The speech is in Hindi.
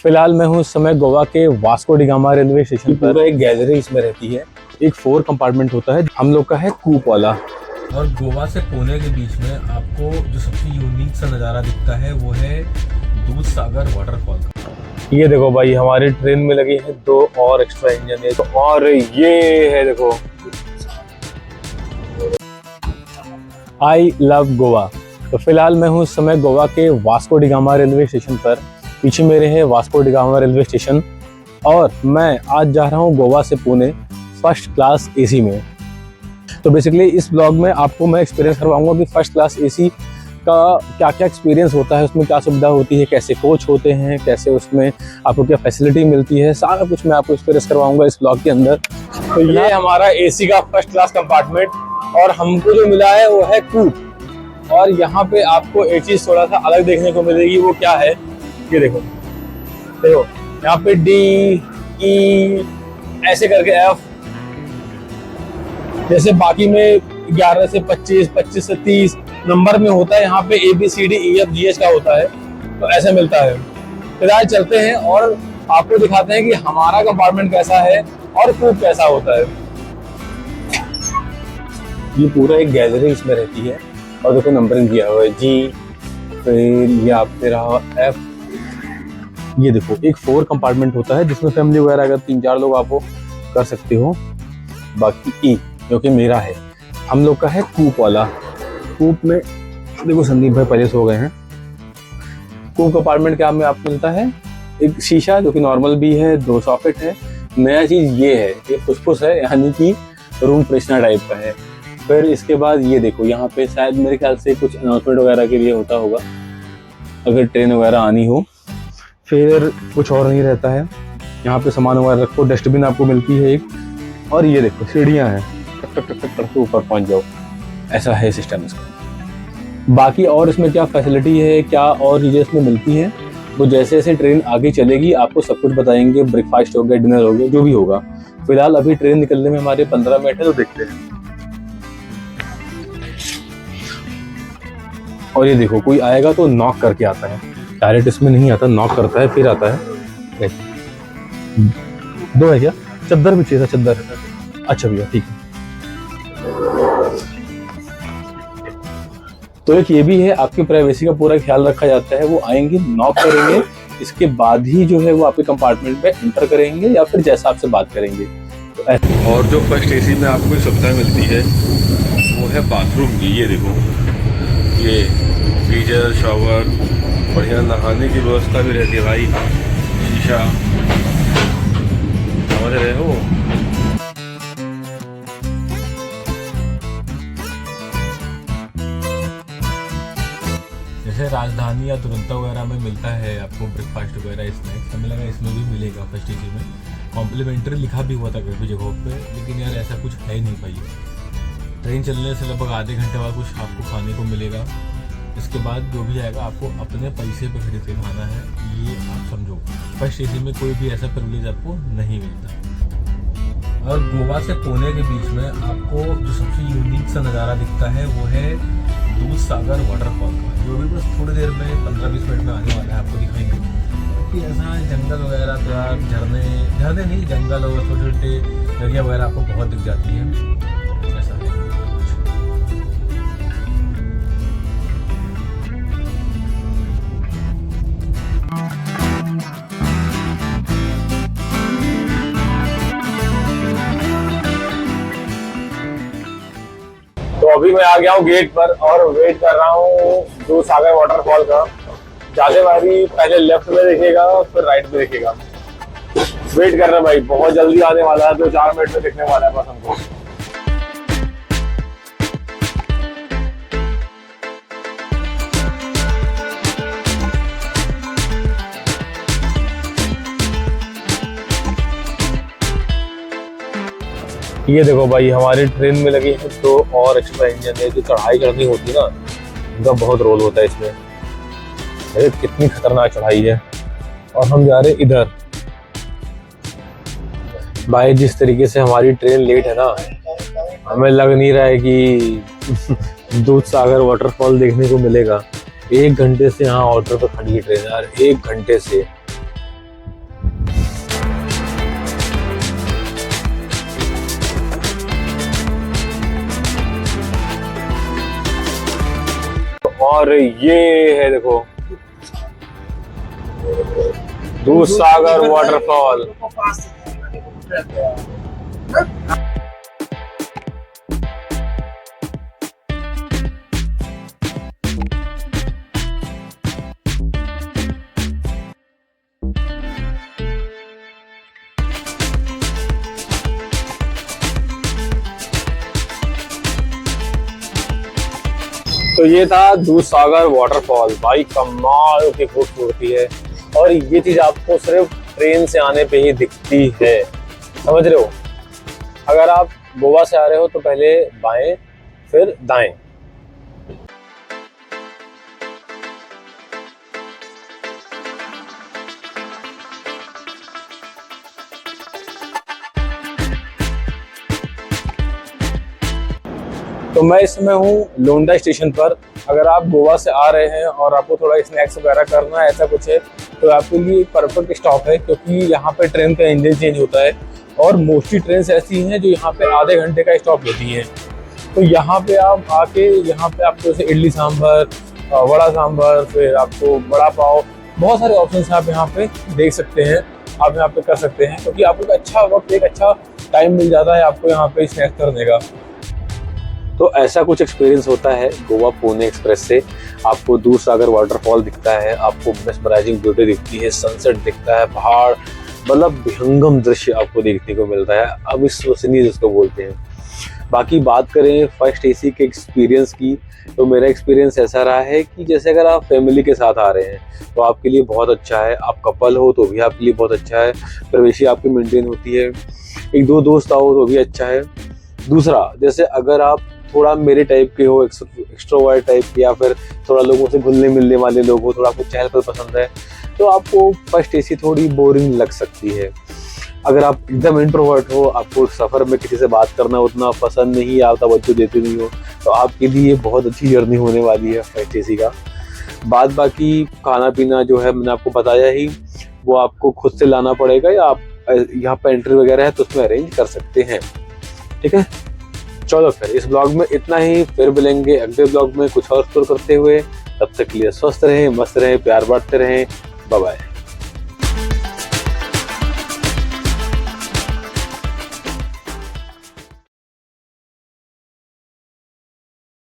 फिलहाल मैं हूँ इस समय गोवा के Vasco D gamma railway station पर। पूरा एक गैलरी इसमें रहती है। एक 4 कंपार्टमेंट होता है। हम लोग का है कूप वाला। और गोवा से पुणे के बीच में आपको जो सबसे यूनिक सा नज़ारा दिखता है वो है दूध सागर वाटरफॉल का। ये देखो भाई, हमारी ट्रेन में लगी है 2 और एक्स्ट्रा इंजन है। तो और ये है देखो, आई लव गोवा। तो फिलहाल मैं हूँ इस समय गोवा के Vasco D gamma railway station पर। पीछे मेरे है Vasco D gamma railway station और मैं आज जा रहा हूँ गोवा से पुणे फर्स्ट क्लास एसी में। तो बेसिकली इस ब्लॉग में आपको मैं एक्सपीरियंस करवाऊंगा कि फर्स्ट क्लास एसी का क्या क्या एक्सपीरियंस होता है, उसमें क्या सुविधा होती है, कैसे कोच होते हैं, कैसे उसमें आपको क्या फैसिलिटी मिलती है, सारा कुछ मैं आपको एक्सपीरियंस करवाऊंगा इस ब्लॉग के अंदर। तो ये हमारा एसी का फर्स्ट क्लास कंपार्टमेंट और हमको जो मिला है वो है कूप। और यहाँ पे आपको एक चीज़ थोड़ा सा अलग देखने को मिलेगी, वो क्या है ये देखो यहाँ पे डी ई ऐसे करके एफ, जैसे बाकी में 11 से 25, 25 से 30 नंबर में होता है, यहाँ पे ABCDEFGH का होता है। तो ऐसे मिलता है। फिलहाल चलते हैं और आपको दिखाते हैं कि हमारा कंपार्टमेंट कैसा है और कूप कैसा होता है। ये पूरा एक गैलरी इसमें रहती है और देखो नंबरिंग किया हुआ है जी, फिर ये आपके रहा एफ। ये देखो एक 4 कंपार्टमेंट होता है जिसमें फैमिली वगैरह अगर 3-4 लोग आप कर सकते हो। बाकी ई जो कि मेरा है, हम लोग का है कूप वाला। कूप में देखो संदीप भाई पहले सो गए हैं। कूप कंपार्टमेंट क्या में आपको मिलता है, एक शीशा जो कि नॉर्मल भी है, 2 सॉकेट है। नया चीज़ ये है, ये फुसफुस है, यानी कि रूम फ्रेशनर टाइप का है। फिर इसके बाद ये देखो, यहाँ पे शायद मेरे ख्याल से कुछ अनाउंसमेंट वगैरह के लिए होता होगा अगर ट्रेन वगैरह आनी हो। फिर कुछ और नहीं रहता है। यहाँ पे सामान वगैरह रखो, डस्टबिन आपको मिलती है एक। और ये देखो सीढ़ियाँ हैं, टक टक टक टक ऊपर पहुँच जाओ, ऐसा है सिस्टम इसका। बाकी और इसमें क्या फैसिलिटी है, क्या और चीज़ें इसमें मिलती हैं, वो जैसे जैसे ट्रेन आगे चलेगी आपको सब कुछ बताएंगे। ब्रेकफास्ट हो गया, डिनर हो गया, जो भी होगा। फिलहाल अभी ट्रेन निकलने में हमारे 15 मिनट है, तो देखते हैं। और ये देखो कोई आएगा तो नॉक करके आता है, डायरेक्ट इसमें नहीं आता, नॉक करता है फिर आता है। 2 है क्या? चद्दर भी चाहिए था, चद्दर। अच्छा भैया ठीक है। तो एक ये भी है, आपकी प्राइवेसी का पूरा ख्याल रखा जाता है। वो आएंगे, नॉक करेंगे, इसके बाद ही जो है वो आपके कंपार्टमेंट में एंटर करेंगे या फिर जैसा आपसे बात करेंगे। तो और जो फर्स्ट एसी में आपको सुविधा मिलती है वो है बाथरूम की। ये देखो, ये गीजर, शावर, बढ़िया नहाने की व्यवस्था भी रहती है भाई। शीशा, समझ रहे हो। जैसे राजधानी या तुरंता वगैरह में मिलता है आपको ब्रेकफास्ट वगैरह, स्नैक्स, हमें लगा इसमें भी मिलेगा फर्स्ट एसी में। कॉम्प्लीमेंट्री लिखा भी हुआ था काफ़ी जगहों पे, लेकिन यार ऐसा कुछ है नहीं भाई। ट्रेन चलने से लगभग आधे घंटे बाद कुछ आपको खाने को मिलेगा। इसके बाद जो भी आएगा आपको अपने पैसे पे खरीद के खाना है, ये आप समझो। फर्स्ट एसी में कोई भी ऐसा प्रिविलेज आपको नहीं मिलता। और गोवा से पुणे के बीच में आपको जो सबसे यूनिक सा नज़ारा दिखता है वो है दूध सागर वाटरफॉल का, जो भी बस थोड़ी देर में 15-20 मिनट में आने वाला है, आपको दिखाएंगे। क्योंकि ऐसा जंगल वगैरह, तो यार झरने नहीं, जंगल और छोटे छोटे दरिया वगैरह आपको बहुत दिख जाती है। ऐसा है। तो अभी मैं आ गया हूँ गेट पर और वेट कर रहा हूँ दूध सागर वाटरफॉल का। जाते बारी पहले लेफ्ट में देखेगा फिर राइट में देखेगा। वेट कर रहे हैं भाई, बहुत जल्दी आने वाला है, 2-4 मिनट में दिखने वाला है बस हमको। ये देखो भाई, हमारी ट्रेन में लगी है 2 और एक्स्ट्रा इंजन है। जो चढ़ाई करनी होती है ना, उनका बहुत रोल होता है इसमें। अरे कितनी खतरनाक चढ़ाई है। और हम जा रहे हैं इधर। भाई जिस तरीके से हमारी ट्रेन लेट है ना, हमें लग नहीं रहा है कि दूध सागर वाटरफॉल देखने को मिलेगा। 1 घंटे से यहाँ ऑर्डर पर खड़ी है ट्रेन यार, 1 घंटे से। और ये है देखो दूधसागर वाटरफॉल। तो ये था दूधसागर वाटरफॉल। भाई कमाल की खूबसूरती है, और ये चीज आपको सिर्फ ट्रेन से आने पे ही दिखती है, समझ रहे हो। अगर आप गोवा से आ रहे हो तो पहले बाएं फिर दाएं। तो मैं इस समय हूँ लोंडा स्टेशन पर। अगर आप गोवा से आ रहे हैं और आपको थोड़ा स्नैक्स वगैरह करना है, ऐसा कुछ है, तो आपके लिए एक परफेक्ट स्टॉप है, क्योंकि यहाँ पे ट्रेन का इंजन चेंज होता है और मोस्टली ट्रेन ऐसी हैं जो यहाँ पे आधे घंटे का स्टॉप लेती हैं। तो यहाँ पे आप आके यहाँ पे आपको जैसे इडली सांभर, वड़ा सांभर, फिर आपको वड़ा पाव, बहुत सारे ऑप्शन आप यहाँ पे देख सकते हैं, आप यहाँ पे कर सकते हैं, क्योंकि आपको एक अच्छा वक्त, एक अच्छा टाइम मिल जाता है आपको यहाँ पे स्नैक्स करने का। तो ऐसा कुछ एक्सपीरियंस होता है गोवा पुणे एक्सप्रेस से। आपको दूधसागर वाटरफॉल दिखता है, आपको मेस्मराइजिंग ब्यूटी दिखती है, सनसेट दिखता है, पहाड़, मतलब विहंगम दृश्य आपको देखने को मिलता है, अविश्वसनीय जिसको बोलते हैं। बाकी बात करें फर्स्ट एसी के एक्सपीरियंस की, तो मेरा एक्सपीरियंस ऐसा रहा है कि जैसे अगर आप फैमिली के साथ आ रहे हैं तो आपके लिए बहुत अच्छा है, आप कपल हो तो भी आपके लिए बहुत अच्छा है, प्राइवेसी आपकी मेंटेन होती है, एक दो दोस्त आओ तो भी अच्छा है। दूसरा, जैसे अगर आप थोड़ा मेरे टाइप के हो, एक्सट्रोवर्ट टाइप के, या फिर थोड़ा लोगों से घुलने मिलने वाले लोग हो, थोड़ा आपको चहल पहल पसंद है, तो आपको फर्स्ट एसी थोड़ी बोरिंग लग सकती है। अगर आप एकदम इंट्रोवर्ट हो, आपको सफ़र में किसी से बात करना उतना पसंद नहीं, आप तवज्जो देते नहीं हो, तो आपके लिए बहुत अच्छी जर्नी होने वाली है फर्स्ट एसी का। बाद बाकी खाना पीना जो है मैंने आपको बताया ही, वो आपको खुद से लाना पड़ेगा, या आप यहाँ पर एंट्री वगैरह है तो उसमें अरेंज कर सकते हैं। ठीक है, चलो फिर इस ब्लॉग में इतना ही, फिर मिलेंगे अगले ब्लॉग में कुछ और एक्सप्लोर करते हुए। तब तक के लिए स्वस्थ रहें, मस्त रहें, प्यार बांटते रहें। Bye bye.